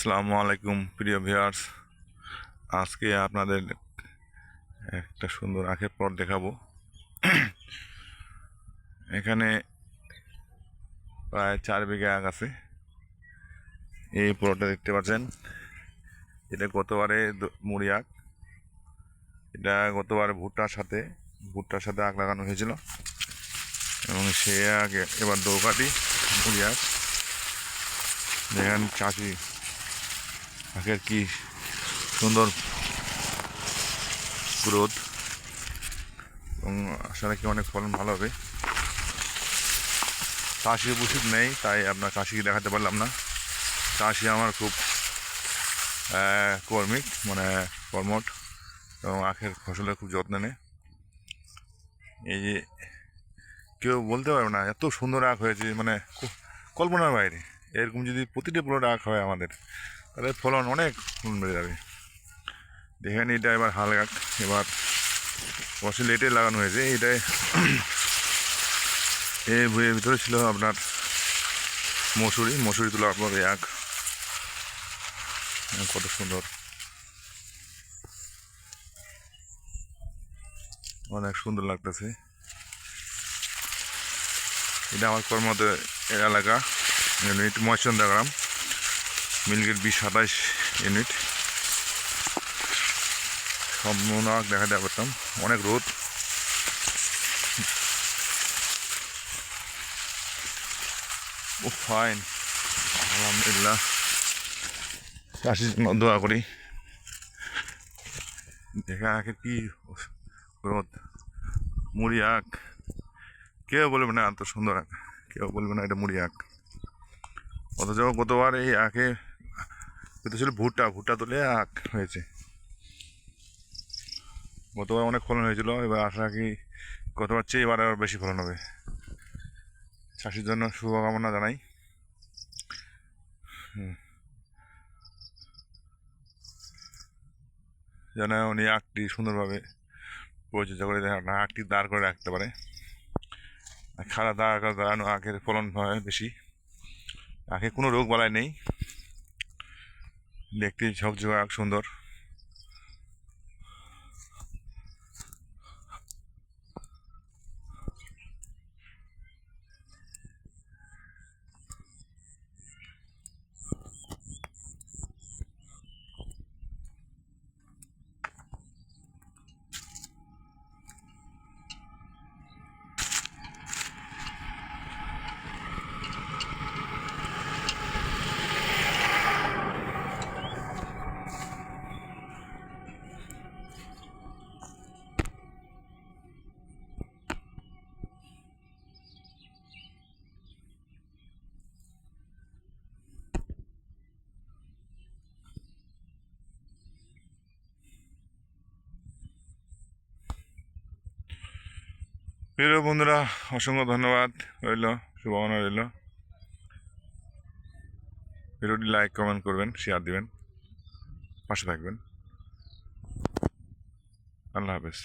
আসসালামু আলাইকুম প্রিয় ভিউয়ার্স। আজকে আপনাদের একটা সুন্দর আখের প্লট দেখাবো। এখানে প্রায় 4 বিঘা আখ আছে। এই প্লটটা দেখতে পাচ্ছেন, এটা গতবারে মুড়ি আখ। এটা গতবারে ভুট্টার সাথে আখ লাগানো হয়েছিল এবং সে আখ এবার দৌকাটি মুড়ি আখ। দেখেন চাষি আখের কি সুন্দর গ্রোথ এবং আশা রাখি অনেক ফলন ভালো হবে। চাষি উপস্থিত নেই, তাই আপনার চাষিকে দেখাতে পারলাম না। চাষি আমার খুব কর্মঠ এবং আখের ফসলের খুব যত্ন নেয়। এই যে কেউ বলতে পারবে না এত সুন্দর আখ হয়েছে, কল্পনার বাইরে। এরকম যদি প্রতিটি প্লট আখ হয় আমাদের, তাহলে ফলন অনেক বেড়ে যাবে। দেখেন এটা এবার হাল আখ, এবার অবশ্য লেটে লাগানো হয়েছে। এটাই এই বইয়ের ভিতরে ছিল আপনার মসুরি তোলার পর এই আখ কত সুন্দর, অনেক সুন্দর লাগতেছে। এটা আমার কর্মতে এলাকা, ইউনিট মহেশচন্দ্র গ্রাম, মিলগেট 20-27 ইউনিট। সম্পূর্ণ আখ দেখা দেওয়া করতাম, অনেক রোদ। ও ফাইন, আলহামদুলিল্লাহ। চাষির জন্য দোয়া করি। দেখা আখের কি গ্রোথ, মুড়ি আখ। কেউ বলবে না এত সুন্দর আখ, কেউ বলবে না এটা মুড়ি আখ। অথচ গতবার এই আখে ছিল ভুট্টা তুলে আখ হয়েছে। গতবার অনেক ফলন হয়েছিল, এবার আশা রাখি গতবার চেয়ে এবার আরও বেশি ফলন হবে। চাষির জন্য শুভকামনা জানাই। যেন উনি আখটি সুন্দরভাবে পরিচর্যা করে আখটি দাঁড় করে রাখতে পারে। খাড়া দাঁড়ানো আখের ফলন হয় বেশি। আখে কোনো রোগ বালাই নেই, দেখতে ঝকঝকে আখ সুন্দর। প্রিয় বন্ধুরা, অসংখ্য ধন্যবাদ রইল, শুভকামনা রইল। ভিডিওটি লাইক, কমেন্ট করবেন, শেয়ার দিবেন, পাশে থাকবেন। আল্লাহ হাফেজ।